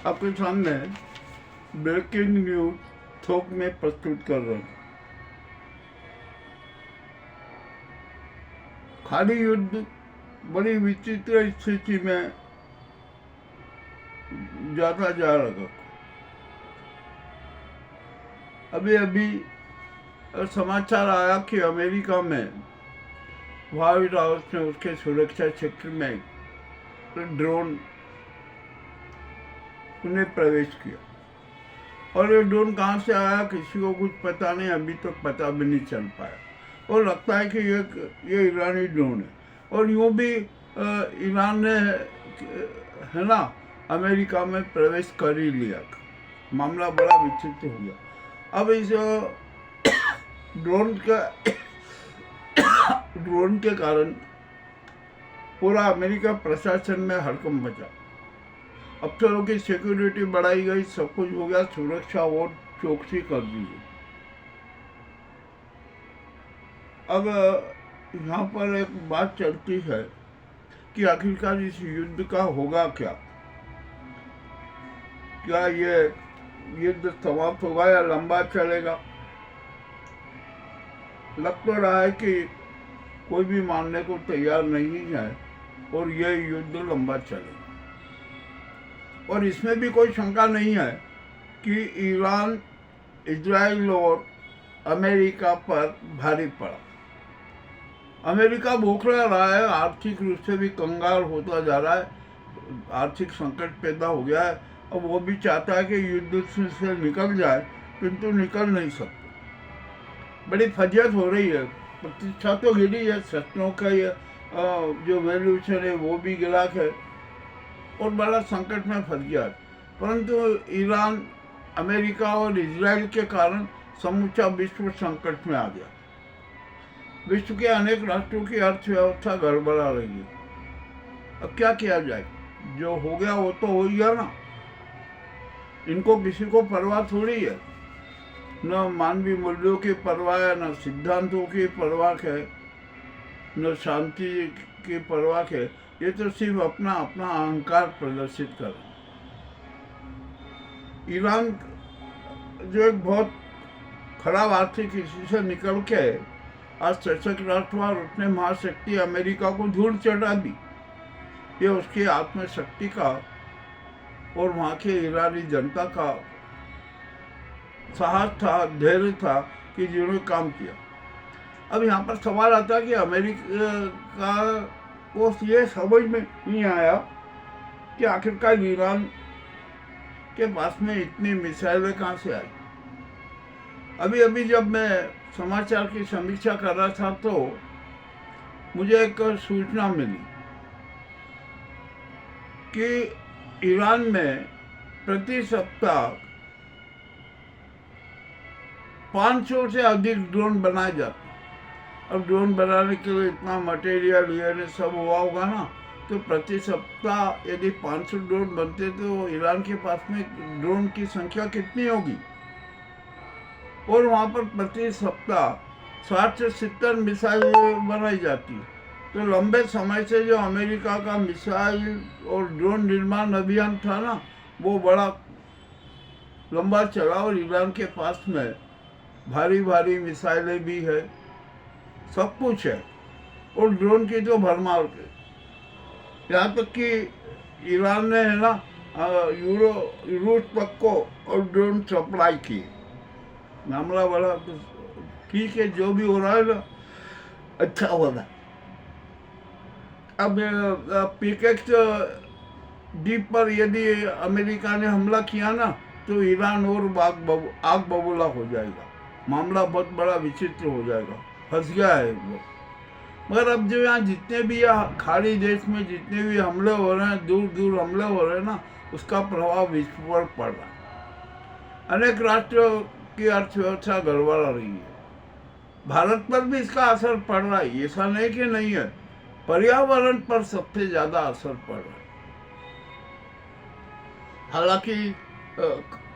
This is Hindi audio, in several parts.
आपके सामने ब्रेकिंग न्यूज थोक में प्रस्तुत कर रहे हैं। खाड़ी युद्ध बड़ी विचित्र स्थिति में जाता जा रहा। अभी अभी समाचार आया कि अमेरिका में व्हाइट हाउस ने उसके सुरक्षा क्षेत्र में ड्रोन ने प्रवेश किया और ये ड्रोन कहाँ से आया किसी को कुछ पता नहीं, अभी तक तो पता भी नहीं चल पाया और लगता है कि ये ईरानी ड्रोन है। और यूँ भी ईरान ने है ना अमेरिका में प्रवेश कर ही लिया। मामला बड़ा विचित्र हो गया। अब इस ड्रोन के कारण पूरा अमेरिका प्रशासन में हड़कंप मचा। अफसरों की सिक्योरिटी बढ़ाई गई, सब कुछ हो गया, सुरक्षा और चौकसी कर दी गई। अब यहाँ पर एक बात चलती है कि आखिरकार इस युद्ध का होगा क्या? क्या ये युद्ध समाप्त होगा या लंबा चलेगा? लग तो रहा है कि कोई भी मानने को तैयार नहीं है और ये युद्ध लंबा चलेगा। और इसमें भी कोई शंका नहीं है कि ईरान, इजराइल और अमेरिका पर भारी पड़ा। अमेरिका बौखला रहा है, आर्थिक रूप से भी कंगाल होता जा रहा है, आर्थिक संकट पैदा हो गया है। अब वो भी चाहता है कि युद्ध से निकल जाए, किंतु निकल नहीं सकते। बड़ी फजियत हो रही है, प्रतिष्ठा तो गिरी है, शस्त्रों का ये जो वैल्यूशन है वो भी गिरा है और बड़ा संकट में फंस गया। परंतु ईरान, अमेरिका और इजराइल के कारण समूचा विश्व संकट में आ गया। विश्व के अनेक राष्ट्रों की अर्थव्यवस्था गड़बड़ा रही है। अब क्या किया जाए? जो हो गया वो तो हो गया ना, इनको किसी को परवाह थोड़ी है। न मानवीय मूल्यों की परवाह है, न सिद्धांतों की परवाह है, न शांति की परवाह है। ये तो सिर्फ अपना अहंकार प्रदर्शित कर। ईरान जो एक बहुत खराब आर्थिक स्थिति से निकल के आज सशक्त राष्ट्र और उसने महाशक्ति अमेरिका को धूल चढ़ा दी। ये उसकी आत्मशक्ति का और वहाँ के ईरानी जनता का साहस था, धैर्य था कि जिन्होंने काम किया। अब यहाँ पर सवाल आता है कि अमेरिका को ये समझ में नहीं आया कि आखिरकार ईरान के पास में इतनी मिसाइलें कहाँ से आई। अभी अभी जब मैं समाचार की समीक्षा कर रहा था तो मुझे एक सूचना मिली कि ईरान में प्रति सप्ताह 500 से अधिक ड्रोन बनाए जाते। अब ड्रोन बनाने के लिए इतना मटेरियल ये सब हुआ होगा ना, तो प्रति सप्ताह यदि 500 ड्रोन बनते तो ईरान के पास में ड्रोन की संख्या कितनी होगी? और वहाँ पर प्रति सप्ताह 60 से 70 मिसाइल बनाई जाती है। तो लंबे समय से जो अमेरिका का मिसाइल और ड्रोन निर्माण अभियान था ना, वो बड़ा लंबा चला और ईरान के पास में भारी भारी मिसाइलें भी है, सब कुछ है और ड्रोन की तो भरमार है। यहाँ तक कि ईरान ने है ना रूस तक को और ड्रोन सप्लाई की। मामला बड़ा ठीक है, जो भी हो रहा है ना अच्छा हो रहा है। अब पिकेक्स द्वीप पर यदि अमेरिका ने हमला किया ना तो ईरान और आग बबूला हो जाएगा। मामला बहुत बड़ा विचित्र हो जाएगा, फंस गया है वो। मगर अब जो यहाँ जितने भी खाड़ी देश में जितने भी हमले हो रहे हैं, दूर दूर हमले हो रहे हैं ना, उसका प्रभाव विश्व पर पड़ रहा है। अनेक राष्ट्रों की अर्थव्यवस्था गड़बड़ा रही है। भारत पर भी इसका असर पड़ रहा है, ऐसा नहीं कि नहीं है। पर्यावरण पर सबसे ज्यादा असर पड़ रहा है। हालांकि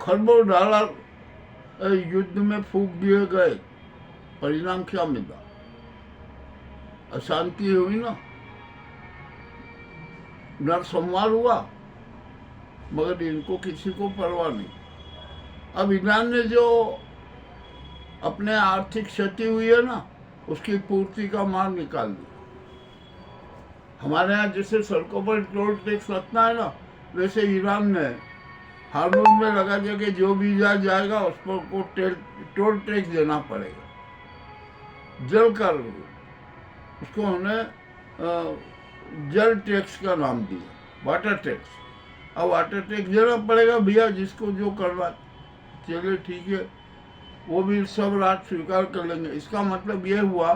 खरबों डॉलर युद्ध में फूंक दिए गए, परिणाम क्या मिला? अशांति हुई ना, नरसंहार हुआ, मगर इनको किसी को परवाह नहीं। अब ईरान ने जो अपने आर्थिक क्षति हुई है ना, उसकी पूर्ति का मार्ग निकाल दिया। हमारे यहाँ जैसे सड़कों पर टोल टैक्स लगता है ना, वैसे ईरान ने हार्मोन में लगा दिया कि जो भी जाएगा उस पर को टोल टैक्स देना पड़ेगा। जल कर उसको उन्हें जल टैक्स का नाम दिया, वाटर टैक्स। अब वाटर टैक्स देना पड़ेगा भैया, जिसको जो करना। चलिए ठीक है, वो भी सब रात स्वीकार कर लेंगे। इसका मतलब ये हुआ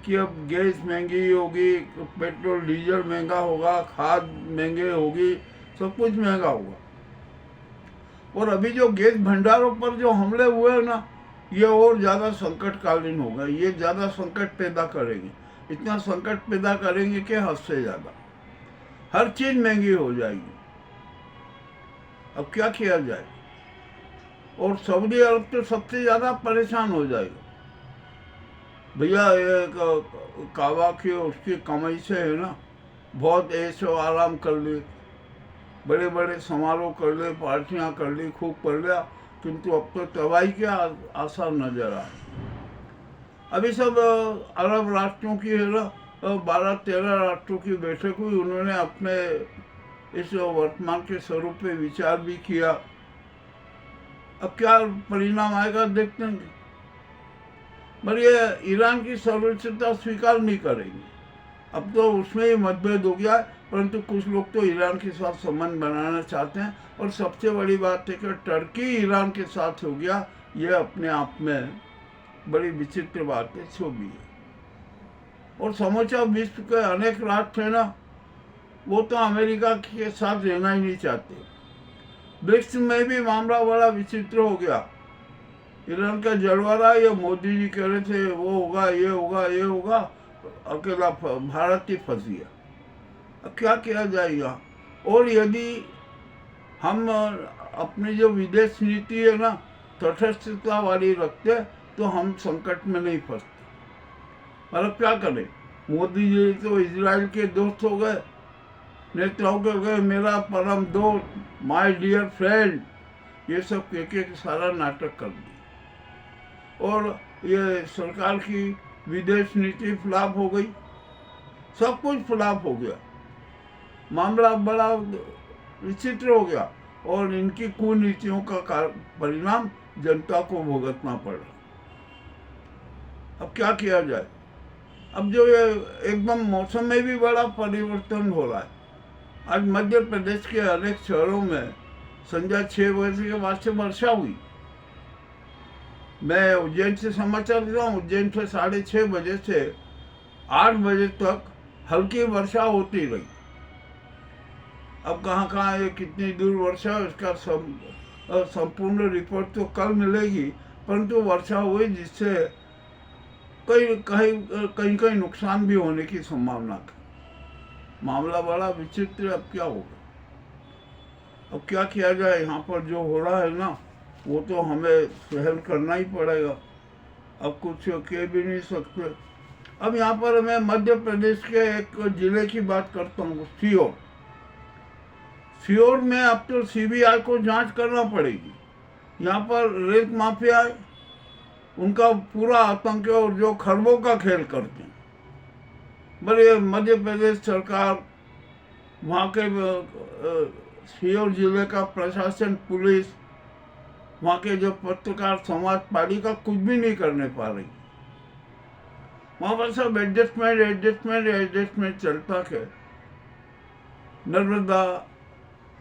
कि अब गैस महंगी होगी, पेट्रोल डीजल महंगा होगा, खाद महंगे होगी, सब कुछ महंगा होगा। और अभी जो गैस भंडारों पर जो हमले हुए हैं ना, ये और ज़्यादा संकटकालीन होगा। ये ज़्यादा संकट पैदा करेंगे, इतना संकट पैदा करेंगे कि हद से ज़्यादा। हर चीज़ महंगी हो जाएगी। अब क्या किया जाए? और सऊदी अरब तो सबसे ज़्यादा परेशान हो जाएगा। भैया ये काबा की उसकी कमाई से है ना, बहुत ऐशो आराम कर ली, बड़े बड़े समारोह कर ले, पार्टियां कर ली, खूब कर लिया, किंतु अब तो तबाही के आसार नजर आए। अभी सब अरब राष्ट्रों की है ना, 12-13 राष्ट्रों की बैठक हुई। उन्होंने अपने इस वर्तमान के स्वरूप पे विचार भी किया। अब क्या परिणाम आएगा देखते हैं। पर ये ईरान की सर्वोच्चता स्वीकार नहीं करेंगे। अब तो उसमें ही मतभेद हो गया है, परंतु कुछ लोग तो ईरान के साथ संबंध बनाना चाहते हैं। और सबसे बड़ी बात है कि टर्की ईरान के साथ हो गया, ये अपने आप में बड़ी विचित्र बात है, जो भी है। और समूचा विश्व के अनेक राष्ट्र है ना, वो तो अमेरिका के साथ रहना ही नहीं चाहते। ब्रिक्स में भी मामला बड़ा विचित्र हो गया। ईरान का जलवारा, ये मोदी जी कह रहे थे वो होगा, ये होगा, ये होगा, अकेला भारत ही फंस गया। अब क्या किया जाएगा? और यदि हम अपनी जो विदेश नीति है ना, तटस्थता वाली रखते, तो हम संकट में नहीं फंसते। मतलब क्या करें? मोदी जी तो इजराइल के दोस्त हो गए, नेताओं के गए मेरा परम दोस्त, माय डियर फ्रेंड, ये सब कह के सारा नाटक कर दिया। और ये सरकार की विदेश नीति फ्लॉप हो गई, सब कुछ फ्लॉप हो गया। मामला बड़ा विचित्र हो गया और इनकी कुनीतियों का परिणाम जनता को भुगतना पड़ा। अब क्या किया जाए? अब जो ये एकदम मौसम में भी बड़ा परिवर्तन हो रहा है। आज मध्य प्रदेश के अनेक शहरों में संध्या 6 बजे के बाद से वर्षा हुई। मैं उज्जैन से समाचार दे रहा हूँ। उज्जैन से 6:30 बजे से 8 बजे तक हल्की वर्षा होती रही। अब कहाँ ये कितनी दूर वर्षा है, इसका संपूर्ण रिपोर्ट तो कल मिलेगी, परंतु वर्षा हुई जिससे कहीं नुकसान भी होने की संभावना है। मामला बड़ा विचित्र। अब क्या होगा? अब क्या किया जाए? यहाँ पर जो हो रहा है ना, वो तो हमें सहन करना ही पड़ेगा। अब कुछ कह भी नहीं सकते। अब यहाँ पर मैं मध्य प्रदेश के एक जिले की बात करता हूँ, सीहोर। सीहोर में अब तो सीबीआई को जांच करना पड़ेगी। यहाँ पर रेत माफिया है, उनका पूरा आतंक है और जो खरबों का खेल करते हैं। बड़े मध्य प्रदेश सरकार, वहाँ के सीहोर जिले का प्रशासन, पुलिस, वहाँ के जो पत्रकार समाज, पालिका कुछ भी नहीं करने पा रही। वहाँ पर सब एडजस्टमेंट चलता है। नर्मदा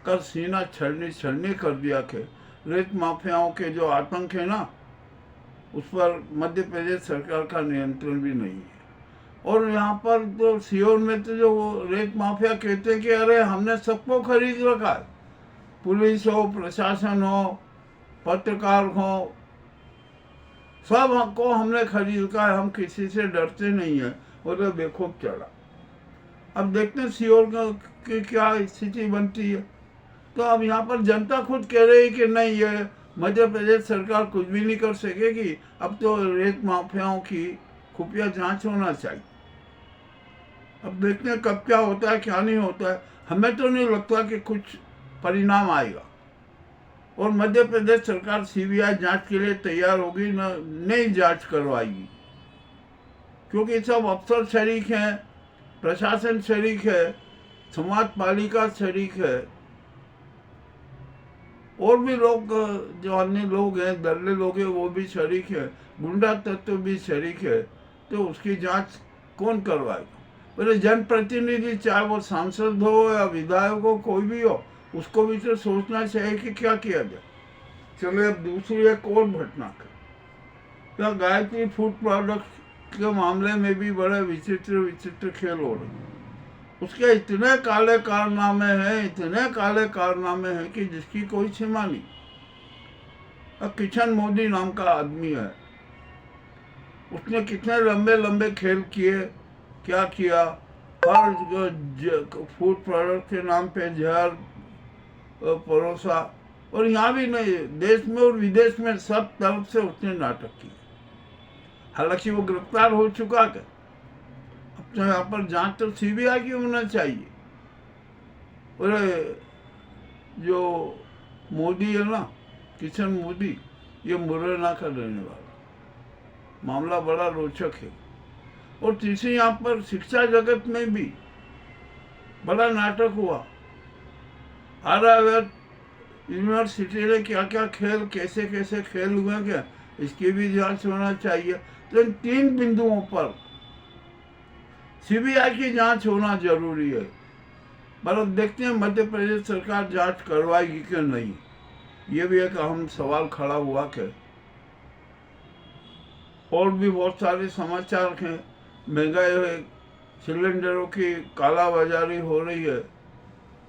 का सीना छलनी कर दिया के रेत माफियाओं के जो आतंक है ना, उस पर मध्य प्रदेश सरकार का नियंत्रण भी नहीं है। और यहाँ पर तो सीहोर में तो जो रेत माफिया कहते हैं कि अरे हमने सबको खरीद रखा है, पुलिस हो, प्रशासन हो, पत्रकार हो, सब को हमने खरीद रखा है, हम किसी से डरते नहीं है। वो तो बेखूब चढ़ा। अब देखते हैं सीहोर की क्या स्थिति बनती है। तो अब यहाँ पर जनता खुद कह रही है कि नहीं, ये मध्य प्रदेश सरकार कुछ भी नहीं कर सकेगी। अब तो रेत माफियाओं की खुफिया जांच होना चाहिए। अब देखते हैं कब क्या होता है, क्या नहीं होता है। हमें तो नहीं लगता कि कुछ परिणाम आएगा। और मध्य प्रदेश सरकार सीबीआई जांच के लिए तैयार होगी, नई जांच करवाएगी, क्योंकि सब अफसर शरीक हैं, प्रशासन शरीक है, समाज पालिका शरीक है, और भी लोग जो अन्य लोग हैं, दल्ले लोग हैं, वो भी शरीक है, गुंडा तत्व भी शरीक है। तो उसकी जांच कौन करवाएगा? बोले जनप्रतिनिधि, चाहे वो सांसद हो या विधायक हो, कोई भी हो, उसको भी तो सोचना चाहिए कि क्या किया जाए। चलो अब दूसरी एक और घटना का, क्या गायत्री फूड प्रोडक्ट के मामले में भी बड़े विचित्र खेल हो रहे। उसके इतने काले कारनामे हैं, इतने काले कारनामे हैं कि जिसकी कोई सीमा नहीं। अब किशन मोदी नाम का आदमी है, उसने कितने लंबे लंबे खेल किए, क्या किया, हर फूड प्रोडक्ट के नाम पे जहर परोसा, और यहाँ भी नहीं, देश में और विदेश में सब तरफ से उसने नाटक किए। हालांकि वो गिरफ्तार हो चुका है। अब तो यहाँ पर जांच तो सीबीआई की होना चाहिए। और जो मोदी है ना, किशन मोदी, ये मुरैना का रहने वाला, मामला बड़ा रोचक है। और तीसरी यहाँ पर शिक्षा जगत में भी बड़ा नाटक हुआ। आर्यवर्त यूनिवर्सिटी ने क्या क्या खेल, कैसे कैसे खेल हुए, क्या इसकी भी जांच होना चाहिए। तो इन 3 बिंदुओं पर सीबीआई की जांच होना जरूरी है। पर अब देखते हैं मध्य प्रदेश सरकार जांच करवाएगी कि नहीं, ये भी एक अहम सवाल खड़ा हुआ है। और भी बहुत सारे समाचार हैं। महंगाई है, सिलेंडरों की कालाबाजारी हो रही है।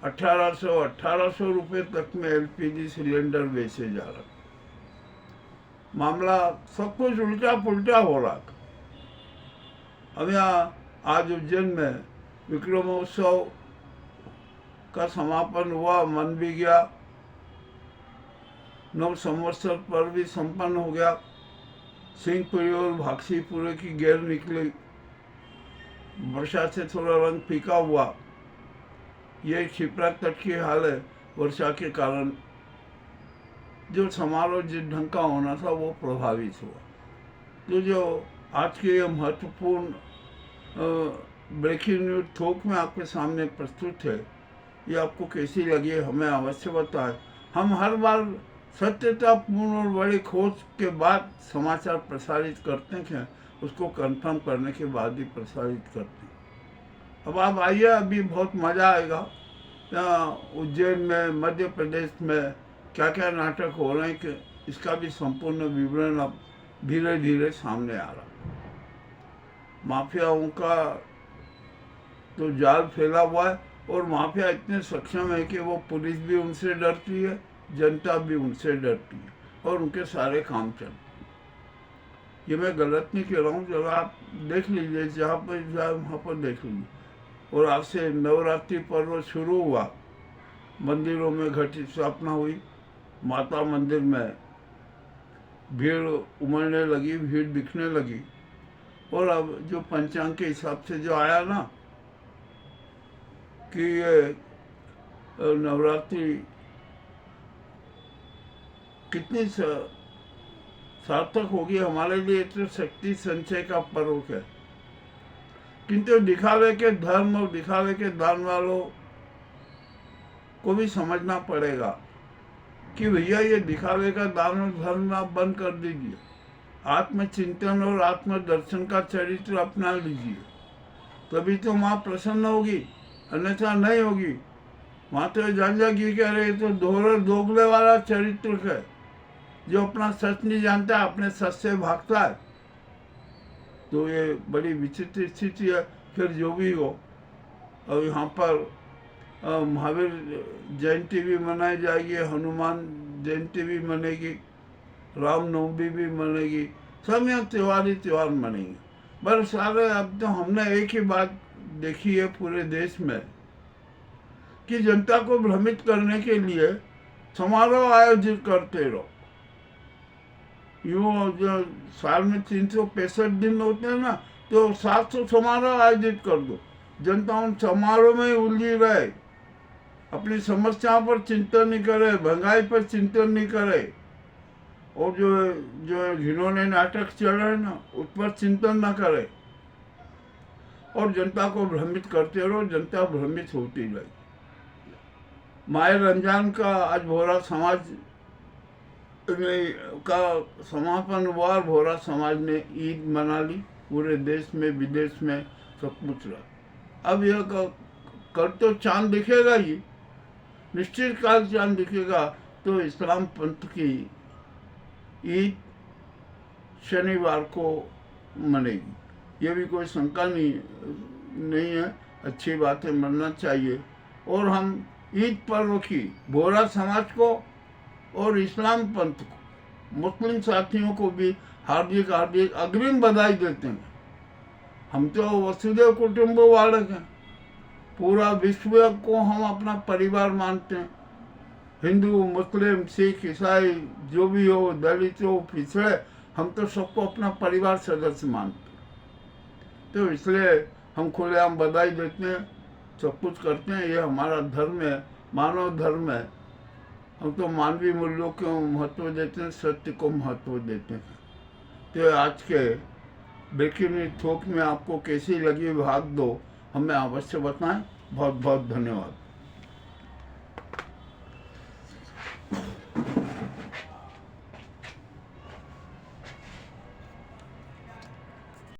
1800 रुपये तक में एलपीजी सिलेंडर बेचे जा रहा। मामला सब कुछ उल्टा पुल्टा हो रहा। अब यहाँ आज उज्जैन में विक्रमोत्सव का समापन हुआ, मन भी गया, नव संवत्सर पर भी संपन्न हो गया। सिंहपुरी और भागसीपुरे की गेर निकली, वर्षा से थोड़ा रंग फीका हुआ। ये क्षिप्रा तट की हाल है। वर्षा के कारण जो समारोह जिस ढंग का होना था वो प्रभावित हुआ। तो जो आज के ये महत्वपूर्ण ब्रेकिंग न्यूज थोक में आपके सामने प्रस्तुत है, ये आपको कैसी लगी हमें अवश्य बताएं। हम हर बार सत्यतापूर्ण और बड़ी खोज के बाद समाचार प्रसारित करते हैं, उसको कंफर्म करने के बाद ही प्रसारित करते हैं। अब आप आइए, अभी बहुत मज़ा आएगा। उज्जैन में, मध्य प्रदेश में क्या क्या नाटक हो रहे हैं कि इसका भी संपूर्ण विवरण अब धीरे धीरे सामने आ रहा। माफियाओं का तो जाल फैला हुआ है, और माफिया इतने सक्षम है कि वो पुलिस भी उनसे डरती है, जनता भी उनसे डरती है, और उनके सारे काम चलते। ये मैं गलत नहीं कह रहा हूँ, जब आप देख लीजिए, जहाँ पर जाए वहाँ पर देख लीजिए। और आज से नवरात्रि पर्व शुरू हुआ, मंदिरों में घट स्थापना हुई, माता मंदिर में भीड़ उमड़ने लगी, भीड़ दिखने लगी। और अब जो पंचांग के हिसाब से जो आया ना कि ये नवरात्रि कितनी सार्थक होगी हमारे लिए, तो शक्ति संचय का पर्व है। किंतु दिखावे के धर्म और दिखावे के दान वालों को भी समझना पड़ेगा कि भैया ये दिखावे का दान और धर्म आप बंद कर दीजिए। आत्मचिंतन और आत्मदर्शन का चरित्र अपना लीजिए, तभी तो माँ प्रसन्न होगी, अन्यथा नहीं होगी। वहाँ तो जांजा की कह रहे तो दोगले वाला चरित्र है, जो अपना सच नहीं जानता, अपने सच से भागता है। तो ये बड़ी विचित्र स्थिति है। फिर जो भी हो, और यहाँ पर महावीर जयंती भी मनाई जाएगी, हनुमान जयंती भी मनेगी, रामनवमी भी मनेगी, सब यहाँ त्यौहार ही त्यौहार मनेंगे। पर सारे अब तो हमने एक ही बात देखी है पूरे देश में कि जनता को भ्रमित करने के लिए समारोह आयोजित करते रहो। यूँ जो साल में 365 दिन होते हैं ना, तो 700 समारोह आयोजित कर दो, जनता उन समारोह में उलझी रहे। अपनी समस्याओं पर चिंतन नहीं करे, महंगाई पर चिंतन नहीं करे, और जो जो जिन्होंने नाटक चल रहे हैं ना उस पर चिंतन ना करे, और जनता को भ्रमित करते रहो, जनता भ्रमित होती रहेगी। माह रमजान का आज भोरा समाज का समापन हुआ, भोरा समाज ने ईद मना ली, पूरे देश में विदेश में सब कुछ रहा। अब यह कल तो चांद दिखेगा ही, निश्चित काल चांद दिखेगा, तो इस्लाम पंथ की ईद शनिवार को मनेगी, ये भी कोई शंका नहीं है। अच्छी बात है, मनना चाहिए। और हम ईद पर्व की बोहरा समाज को और इस्लाम पंथ को, मुस्लिम साथियों को भी हार्दिक हार्दिक अग्रिम बधाई देते हैं। हम तो वसुदेव कुटुंबकम हैं, पूरा विश्व को हम अपना परिवार मानते हैं। हिंदू, मुस्लिम, सिख, ईसाई, जो भी हो, दलित हो, पिछड़े, हम तो सबको अपना परिवार सदस्य मानते हैं। तो इसलिए हम खुलेआम बधाई देते हैं, सब कुछ करते हैं। ये हमारा धर्म है, मानव धर्म है। हम तो मानवीय मूल्यों को महत्व देते हैं, सत्य को महत्व देते हैं। तो आज के ब्रेकिंग न्यूज थोक में आपको कैसी लगी भाग दो हमें अवश्य बताएं। बहुत बहुत धन्यवाद।